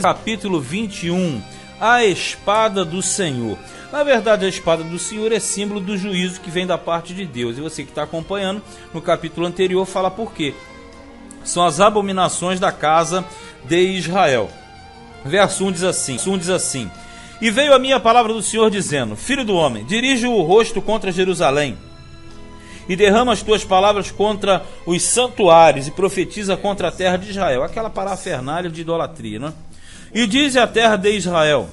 Capítulo 21, a espada do Senhor. Na verdade, a espada do Senhor é símbolo do juízo que vem da parte de Deus. E você que está acompanhando, no capítulo anterior, fala por quê. São as abominações da casa de Israel. Verso 1 diz assim: E veio a minha palavra do Senhor dizendo: Filho do homem, dirige o rosto contra Jerusalém, e derrama as tuas palavras contra os santuários, e profetiza contra a terra de Israel. Aquela parafernália de idolatria, não é? E diz à terra de Israel: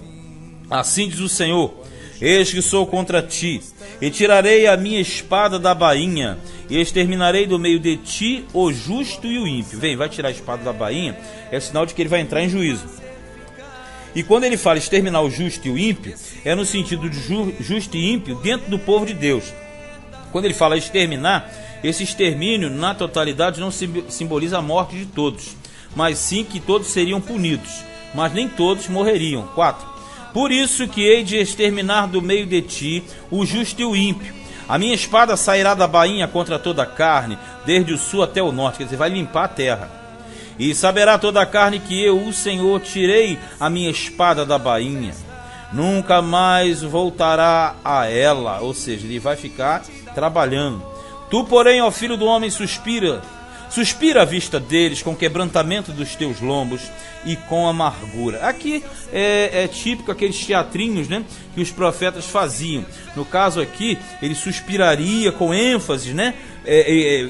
Assim diz o Senhor: Eis que sou contra ti, e tirarei a minha espada da bainha, e exterminarei do meio de ti o justo e o ímpio. Vem, vai tirar a espada da bainha, é sinal de que ele vai entrar em juízo. E quando ele fala exterminar o justo e o ímpio, é no sentido de justo e ímpio dentro do povo de Deus. Quando ele fala exterminar, esse extermínio na totalidade não simboliza a morte de todos, mas sim que todos seriam punidos, mas nem todos morreriam. 4. Por isso que hei de exterminar do meio de ti o justo e o ímpio. A minha espada sairá da bainha contra toda a carne, desde o sul até o norte. Quer dizer, vai limpar a terra. E saberá toda a carne que eu, o Senhor, tirei a minha espada da bainha. Nunca mais voltará a ela. Ou seja, ele vai ficar trabalhando. Tu, porém, ó filho do homem, suspira à vista deles com quebrantamento dos teus lombos e com amargura. Aqui é típico aqueles teatrinhos, né, que os profetas faziam. No caso aqui, ele suspiraria com ênfase, né,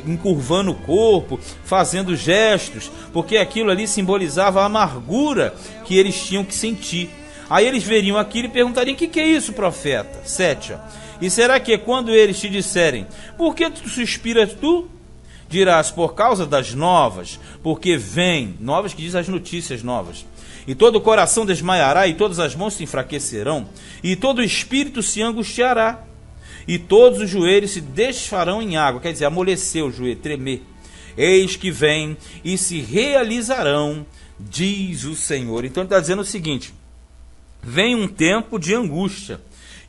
encurvando o corpo, fazendo gestos, porque aquilo ali simbolizava a amargura que eles tinham que sentir. Aí eles veriam aquilo e perguntariam: o que é isso, profeta? 7. E será que quando eles te disserem: por que tu suspiras tu? Dirás: por causa das novas, porque vem, novas que diz as notícias novas. E todo o coração desmaiará, e todas as mãos se enfraquecerão, e todo o espírito se angustiará, e todos os joelhos se desfarão em água. Quer dizer, amolecer o joelho, tremer. Eis que vem e se realizarão, diz o Senhor. Então ele está dizendo o seguinte: vem um tempo de angústia.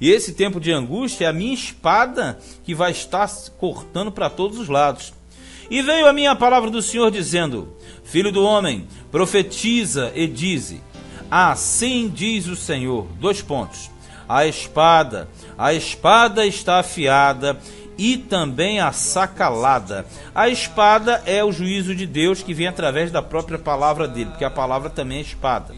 E esse tempo de angústia é a minha espada que vai estar cortando para todos os lados. E veio a minha palavra do Senhor dizendo: Filho do homem, profetiza e dize: Assim diz o Senhor. 2 pontos. A espada está afiada e também assacalada. A espada é o juízo de Deus que vem através da própria palavra dele, porque a palavra também é espada.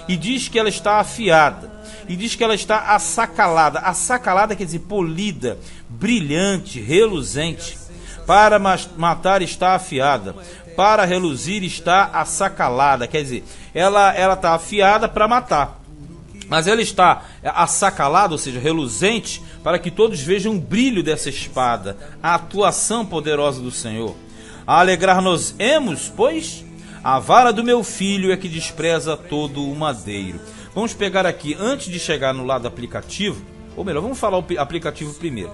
E diz que ela está afiada, e diz que ela está assacalada. Assacalada quer dizer polida, brilhante, reluzente. Para matar está afiada, para reluzir está assacalada. Quer dizer, ela está afiada para matar, mas ela está assacalada, ou seja, reluzente, para que todos vejam o brilho dessa espada, a atuação poderosa do Senhor. A alegrar-nos-emos, pois a vara do meu filho é que despreza todo o madeiro. Vamos pegar aqui, antes de chegar no lado aplicativo, ou melhor, vamos falar o aplicativo primeiro.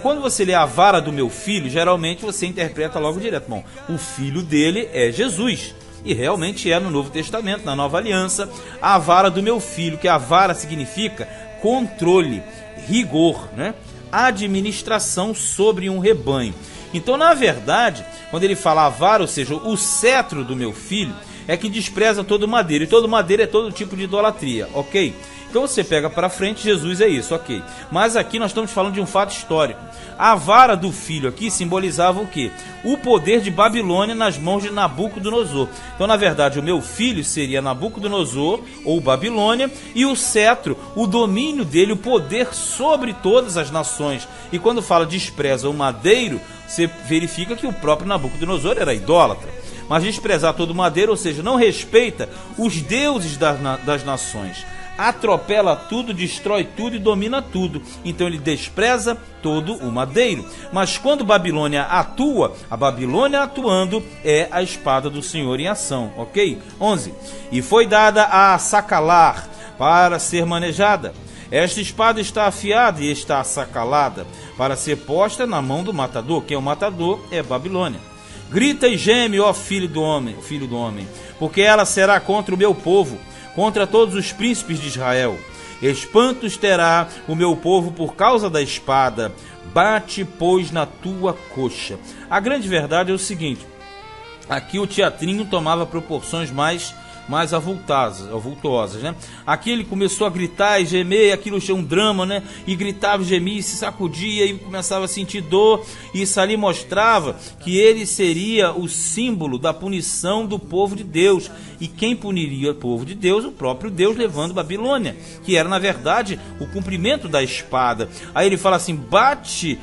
Quando você lê a vara do meu filho, geralmente você interpreta logo direto: bom, o filho dele é Jesus. E realmente é no Novo Testamento, na Nova Aliança, a vara do meu filho, que a vara significa controle, rigor, né? Administração sobre um rebanho. Então, na verdade, quando ele fala a vara, ou seja, o cetro do meu filho, é que despreza todo madeiro. E todo madeiro é todo tipo de idolatria, ok? Então você pega para frente, Jesus é isso, ok. Mas aqui nós estamos falando de um fato histórico. A vara do filho aqui simbolizava o quê? O poder de Babilônia nas mãos de Nabucodonosor. Então, na verdade, o meu filho seria Nabucodonosor ou Babilônia, e o cetro, o domínio dele, o poder sobre todas as nações. E quando fala despreza o madeiro, você verifica que o próprio Nabucodonosor era idólatra. Mas desprezar todo madeiro, ou seja, não respeita os deuses das nações. Atropela tudo, destrói tudo e domina tudo. Então ele despreza todo o madeiro. Mas quando Babilônia atua, a Babilônia atuando é a espada do Senhor em ação, ok? 11. E foi dada a sacalar para ser manejada. Esta espada está afiada e está assacalada para ser posta na mão do matador. Quem é o matador é Babilônia. Grita e geme, ó filho do homem, porque ela será contra o meu povo, contra todos os príncipes de Israel. Espantos terá o meu povo por causa da espada. Bate, pois, na tua coxa. A grande verdade é o seguinte: aqui o teatrinho tomava proporções mais mais avultuosas, né? Aqui ele começou a gritar e gemer, e aquilo tinha um drama, né? E gritava, gemia, se sacudia e começava a sentir dor. E isso ali mostrava que ele seria o símbolo da punição do povo de Deus. E quem puniria o povo de Deus? O próprio Deus levando Babilônia, que era na verdade o cumprimento da espada. Aí ele fala assim: bate,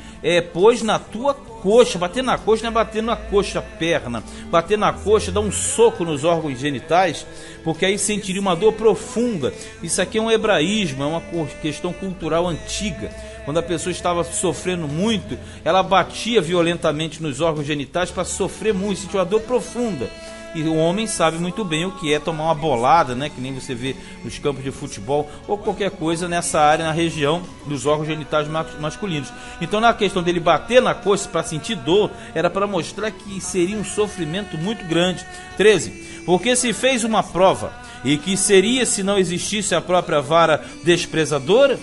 pois na tua coxa. Bater na coxa não é bater na coxa, perna. Bater na coxa, dá um soco nos órgãos genitais, porque aí sentiria uma dor profunda. Isso aqui é um hebraísmo, é uma questão cultural antiga. Quando a pessoa estava sofrendo muito, ela batia violentamente nos órgãos genitais para sofrer muito, sentir uma dor profunda. E o homem sabe muito bem o que é tomar uma bolada, né? Que nem você vê nos campos de futebol ou qualquer coisa nessa área, na região dos órgãos genitais masculinos. Então, na questão dele bater na coxa para sentir dor, era para mostrar que seria um sofrimento muito grande. 13. Porque se fez uma prova, e que seria se não existisse a própria vara desprezadora?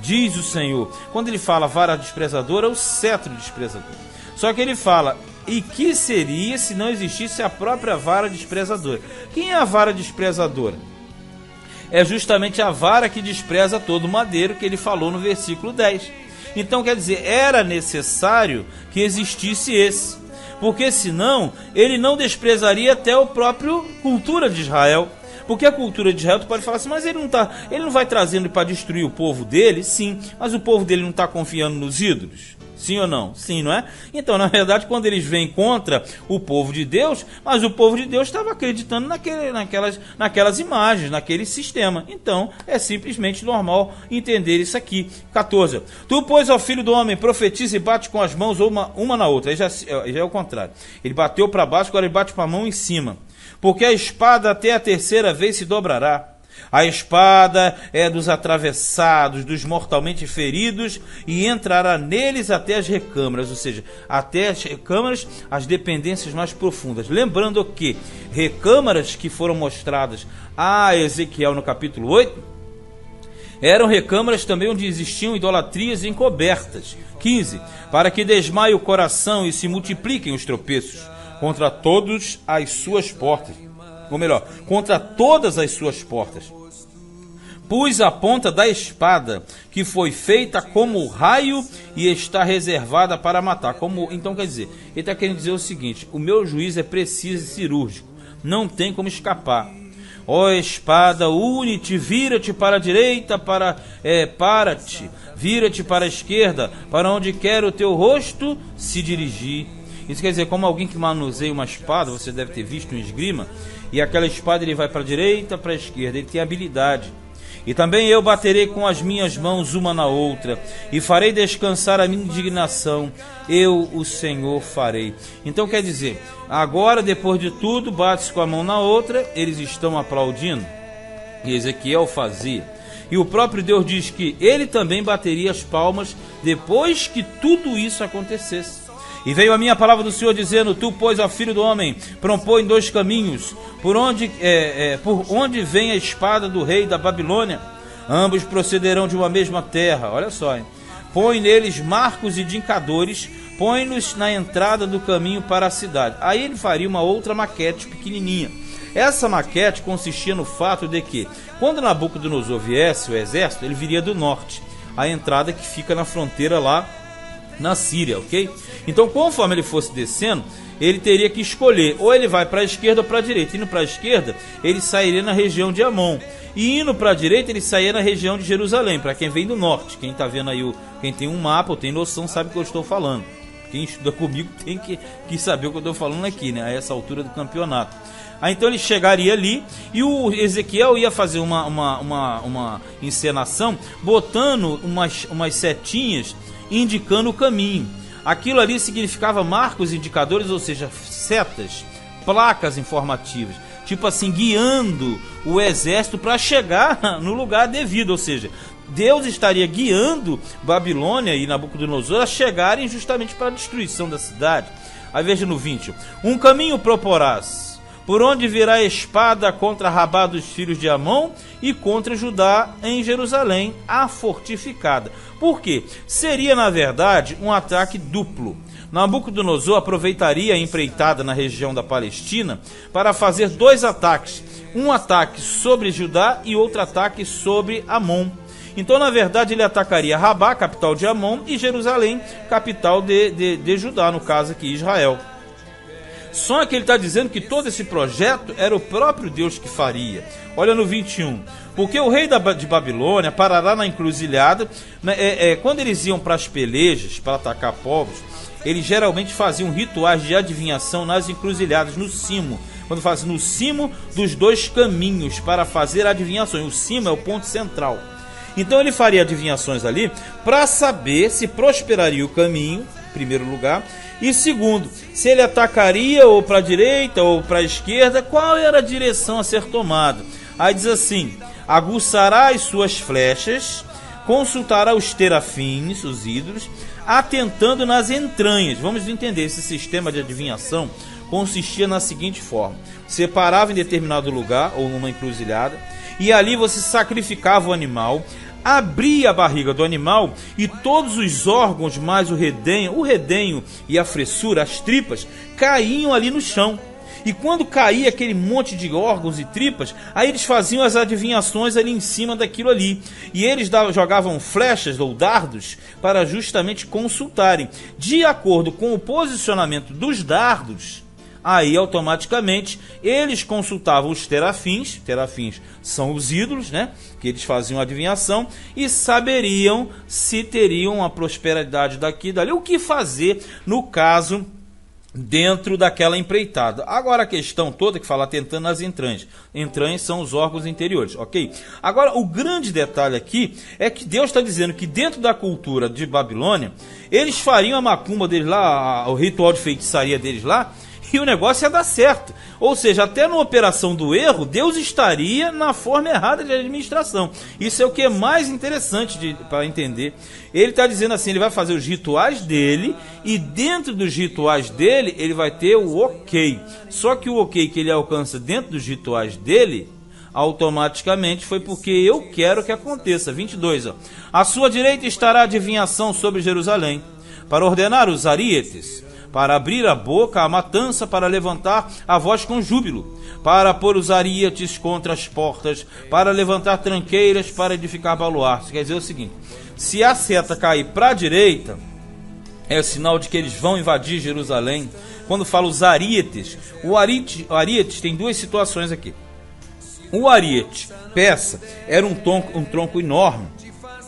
Diz o Senhor. Quando ele fala vara desprezadora, é o cetro desprezador. Só que ele fala: e que seria se não existisse a própria vara desprezadora? Quem é a vara desprezadora? É justamente a vara que despreza todo madeiro, que ele falou no versículo 10. Então, quer dizer, era necessário que existisse esse, porque senão ele não desprezaria até a própria cultura de Israel. Porque a cultura de Israel, tu pode falar assim: mas ele não vai trazendo para destruir o povo dele? Sim, mas o povo dele não está confiando nos ídolos? Sim ou não? Sim, não é? Então, na verdade, quando eles vêm contra o povo de Deus, mas o povo de Deus estava acreditando naquelas imagens, naquele sistema. Então, é simplesmente normal entender isso aqui. 14. Tu, pois, ó filho do homem, profetiza e bate com as mãos uma na outra. Aí já é o contrário. Ele bateu para baixo, agora ele bate com a mão em cima. Porque a espada até a terceira vez se dobrará. A espada é dos atravessados, dos mortalmente feridos, e entrará neles até as recâmaras, ou seja, até as recâmaras, as dependências mais profundas. Lembrando que recâmaras que foram mostradas a Ezequiel no capítulo 8, eram recâmaras também onde existiam idolatrias encobertas. 15. Para que desmaie o coração e se multipliquem os tropeços contra todas as suas portas. Ou melhor, contra todas as suas portas. Pus a ponta da espada, que foi feita como raio e está reservada para matar. Então quer dizer, ele está querendo dizer o seguinte: o meu juízo é preciso e cirúrgico, não tem como escapar. Ó espada, une-te, vira-te para a direita, para-te, vira-te para a esquerda, para onde quer o teu rosto se dirigir. Isso quer dizer, como alguém que manuseia uma espada, você deve ter visto em esgrima, e aquela espada ele vai para a direita, para a esquerda, ele tem habilidade. E também eu baterei com as minhas mãos uma na outra, e farei descansar a minha indignação, eu, o Senhor, farei. Então quer dizer, agora depois de tudo, bate-se com a mão na outra, eles estão aplaudindo, e Ezequiel fazia. E o próprio Deus diz que ele também bateria as palmas depois que tudo isso acontecesse. E veio a minha palavra do Senhor dizendo: tu, pois, ó filho do homem, propõe 2 caminhos, por onde vem a espada do rei da Babilônia. Ambos procederão de uma mesma terra. Olha só, hein? Põe neles marcos e indicadores, põe-nos na entrada do caminho para a cidade. Aí ele faria uma outra maquete pequenininha. Essa maquete consistia no fato de que, quando Nabucodonosor viesse o exército, ele viria do norte, a entrada que fica na fronteira lá na Síria, ok? Então, conforme ele fosse descendo, ele teria que escolher, ou ele vai para a esquerda ou para a direita. Indo para a esquerda, ele sairia na região de Amon, e indo para a direita, ele sairia na região de Jerusalém, para quem vem do norte. Quem está vendo aí, quem tem um mapa ou tem noção, sabe o que eu estou falando. Quem estuda comigo tem que saber o que eu estou falando aqui, né? A essa altura do campeonato. Aí, então ele chegaria ali e o Ezequiel ia fazer uma encenação, botando umas setinhas indicando o caminho. Aquilo ali significava marcos indicadores, ou seja, setas, placas informativas, tipo assim, guiando o exército para chegar no lugar devido, ou seja, Deus estaria guiando Babilônia e Nabucodonosor a chegarem justamente para a destruição da cidade. Aí veja no 20: um caminho proporás, por onde virá a espada contra Rabá dos filhos de Amon e contra Judá em Jerusalém, a fortificada. Por quê? Seria, na verdade, um ataque duplo. Nabucodonosor aproveitaria a empreitada na região da Palestina para fazer 2 ataques. Um ataque sobre Judá e outro ataque sobre Amon. Então, na verdade, ele atacaria Rabá, capital de Amon, e Jerusalém, capital de Judá, no caso aqui, Israel. Só que ele está dizendo que todo esse projeto era o próprio Deus que faria. Olha no 21. Porque o rei de Babilônia parará na encruzilhada. Quando eles iam para as pelejas, para atacar povos, eles geralmente faziam rituais de adivinhação nas encruzilhadas, no cimo. Quando fazem no cimo dos 2 caminhos para fazer adivinhações. O cimo é o ponto central. Então ele faria adivinhações ali para saber se prosperaria o caminho, em primeiro lugar, e segundo, se ele atacaria ou para a direita ou para a esquerda, qual era a direção a ser tomada. Aí diz assim: aguçará as suas flechas, consultará os terafins, os ídolos, atentando nas entranhas. Vamos entender, esse sistema de adivinhação consistia na seguinte forma: você parava em determinado lugar ou numa encruzilhada, e ali você sacrificava o animal, abria a barriga do animal e todos os órgãos mais o redenho e a fressura, as tripas, caíam ali no chão. E quando caía aquele monte de órgãos e tripas, aí eles faziam as adivinhações ali em cima daquilo ali. E eles jogavam flechas ou dardos para justamente consultarem. De acordo com o posicionamento dos dardos, aí automaticamente eles consultavam os terafins. Terafins são os ídolos, né? Que eles faziam adivinhação e saberiam se teriam a prosperidade daqui e dali, o que fazer no caso dentro daquela empreitada. Agora a questão toda que fala tentando nas entranhas. Entranhas são os órgãos interiores, ok? Agora o grande detalhe aqui é que Deus está dizendo que dentro da cultura de Babilônia, eles fariam a macumba deles lá, o ritual de feitiçaria deles lá, e o negócio ia dar certo. Ou seja, até na operação do erro, Deus estaria na forma errada de administração. Isso é o que é mais interessante para entender. Ele está dizendo assim, ele vai fazer os rituais dele, e dentro dos rituais dele, ele vai ter o ok. Só que o ok que ele alcança dentro dos rituais dele, automaticamente foi porque eu quero que aconteça. 22, ó. A sua direita estará a adivinhação sobre Jerusalém, para ordenar os arietes, para abrir a boca a matança, para levantar a voz com júbilo, para pôr os arietes contra as portas, para levantar tranqueiras, para edificar baluartes. Quer dizer o seguinte: se a seta cair para a direita, é sinal de que eles vão invadir Jerusalém. Quando fala os arietes, o arietes tem 2 situações aqui. O ariete peça era um tronco enorme.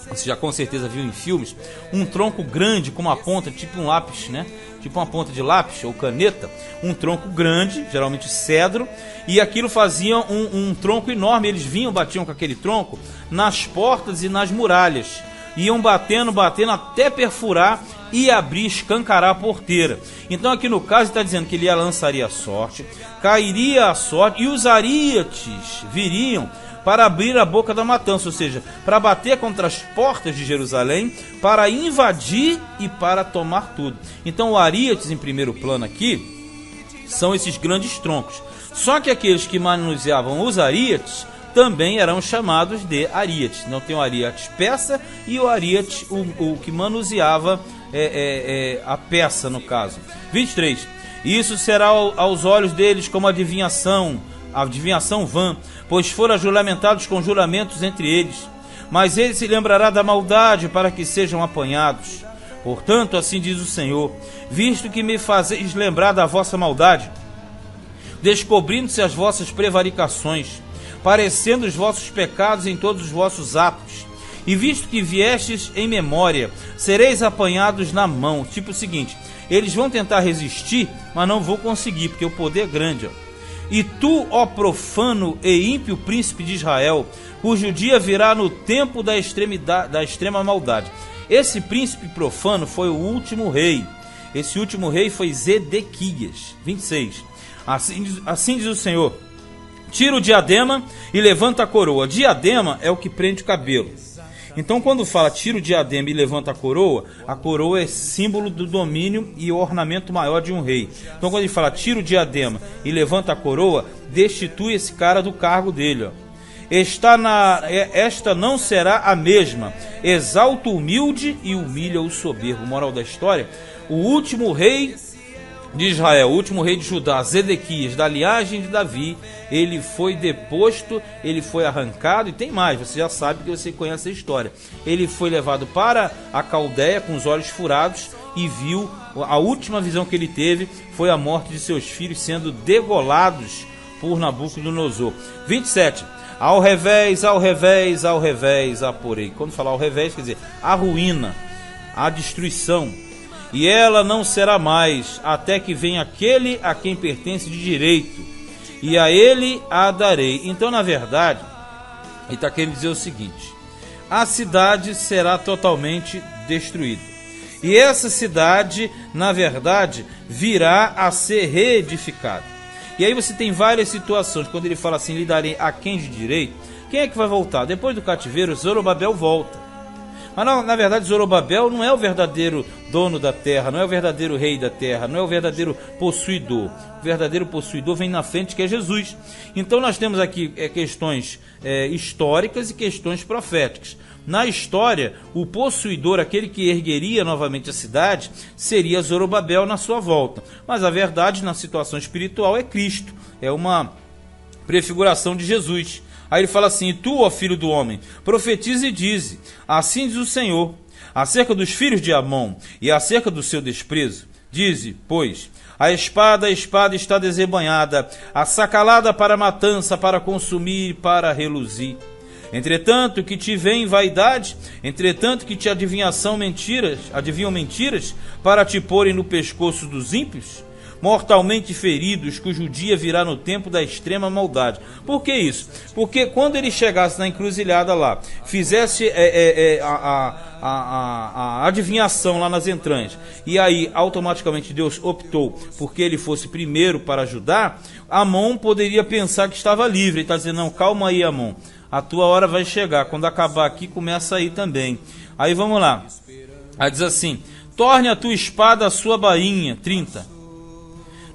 Você já com certeza viu em filmes, um tronco grande com uma ponta, tipo um lápis, né? Tipo uma ponta de lápis ou caneta, um tronco grande, geralmente cedro, e aquilo fazia um tronco enorme. Eles vinham, batiam com aquele tronco nas portas e nas muralhas, iam batendo até perfurar e abrir, escancarar a porteira. Então aqui no caso está dizendo que ele lançaria a sorte, cairia a sorte, e os arietes viriam para abrir a boca da matança, ou seja, para bater contra as portas de Jerusalém, para invadir e para tomar tudo. Então o arietes, em primeiro plano aqui, são esses grandes troncos. Só que aqueles que manuseavam os arietes também eram chamados de arietes. Não tem o ariete peça e o ariete, o que manuseava a peça, no caso. 23. Isso será aos olhos deles como adivinhação vã, pois foram juramentados com juramentos entre eles. Mas ele se lembrará da maldade para que sejam apanhados. Portanto, assim diz o Senhor: visto que me fazeis lembrar da vossa maldade, descobrindo-se as vossas prevaricações, parecendo os vossos pecados em todos os vossos atos, e visto que viestes em memória, sereis apanhados na mão. Tipo o seguinte: eles vão tentar resistir, mas não vão conseguir, porque o poder é grande, ó. E tu, ó profano e ímpio príncipe de Israel, cujo dia virá no tempo da extrema maldade. Esse príncipe profano foi o último rei. Esse último rei foi Zedequias. 26. Assim diz o Senhor: tira o diadema e levanta a coroa. Diadema é o que prende o cabelo. Então, quando fala tira o diadema e levanta a coroa é símbolo do domínio e ornamento maior de um rei. Então, quando ele fala tira o diadema e levanta a coroa, destitui esse cara do cargo dele, ó. Esta não será a mesma. Exalta o humilde e humilha o soberbo. Moral da história: o último rei de Israel, o último rei de Judá, Zedequias, da linhagem de Davi, ele foi deposto, ele foi arrancado, e tem mais, você já sabe que você conhece a história. Ele foi levado para a Caldeia com os olhos furados e viu, a última visão que ele teve foi a morte de seus filhos sendo degolados por Nabucodonosor. 27. Ao revés, ao revés, ao revés, aporei. Quando falar ao revés, quer dizer, a ruína, a destruição. E ela não será mais, até que venha aquele a quem pertence de direito, e a ele a darei. Então, na verdade, ele está querendo dizer o seguinte: a cidade será totalmente destruída. E essa cidade, na verdade, virá a ser reedificada. E aí você tem várias situações, quando ele fala assim, lhe darei a quem de direito, quem é que vai voltar? Depois do cativeiro, Zorobabel volta. Mas na verdade Zorobabel não é o verdadeiro dono da terra, não é o verdadeiro rei da terra, não é o verdadeiro possuidor. O verdadeiro possuidor vem na frente, que é Jesus. Então nós temos aqui questões históricas e questões proféticas. Na história, o possuidor, aquele que ergueria novamente a cidade, seria Zorobabel na sua volta. Mas a verdade, na situação espiritual, é Cristo. É uma prefiguração de Jesus. Aí ele fala assim: e tu, ó filho do homem, profetiza e dize, assim diz o Senhor, acerca dos filhos de Amon e acerca do seu desprezo. Dize, pois, a espada está desembanhada, a sacalada para matança, para consumir, para reluzir. Entretanto que te vem vaidade, entretanto que te adivinham mentiras, para te porem no pescoço dos ímpios, mortalmente feridos, cujo dia virá no tempo da extrema maldade. Por que isso? Porque quando ele chegasse na encruzilhada lá, fizesse a adivinhação lá nas entranhas, e aí automaticamente Deus optou porque ele fosse primeiro para ajudar, Amon poderia pensar que estava livre. Ele está dizendo: não, calma aí, Amon, a tua hora vai chegar, quando acabar aqui começa aí também. Aí vamos lá, aí diz assim: torne a tua espada a sua bainha. 30.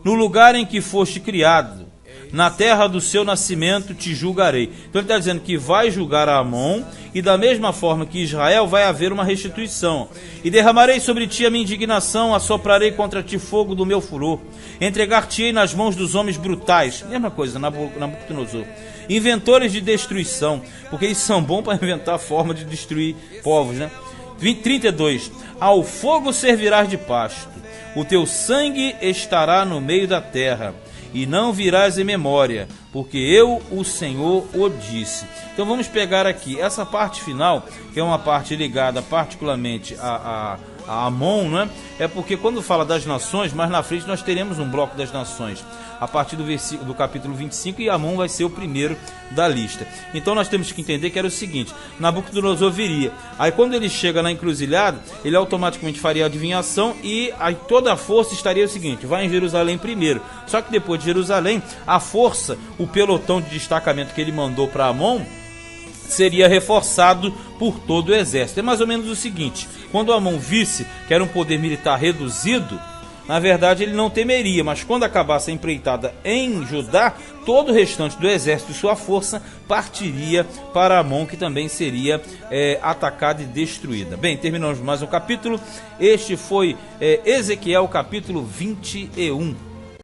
No lugar em que foste criado, na terra do seu nascimento te julgarei. Então ele está dizendo que vai julgar a Amon, e da mesma forma que Israel vai haver uma restituição. E derramarei sobre ti a minha indignação, assoprarei contra ti fogo do meu furor, entregar-te-ei nas mãos dos homens brutais. Mesma coisa, Nabucodonosor. Inventores de destruição, porque eles são bons para inventar forma de destruir povos, né? 32. Ao fogo servirás de pasto, o teu sangue estará no meio da terra, e não virás em memória, porque eu, o Senhor, o disse. Então vamos pegar aqui essa parte final, que é uma parte ligada particularmente a Amon, né? É porque quando fala das nações, mais na frente nós teremos um bloco das nações, a partir do capítulo 25, e Amon vai ser o primeiro da lista. Então nós temos que entender que era o seguinte: Nabucodonosor viria, aí quando ele chega na encruzilhada, ele automaticamente faria a adivinhação, e aí toda a força estaria o seguinte: vai em Jerusalém primeiro. Só que depois de Jerusalém, a força, o pelotão de destacamento que ele mandou para Amon, seria reforçado por todo o exército. É mais ou menos o seguinte: quando Amon visse que era um poder militar reduzido, na verdade ele não temeria, mas quando acabasse a empreitada em Judá, todo o restante do exército e sua força partiria para Amon, que também seria atacada e destruída. Bem, terminamos mais um capítulo. Este foi Ezequiel capítulo 21.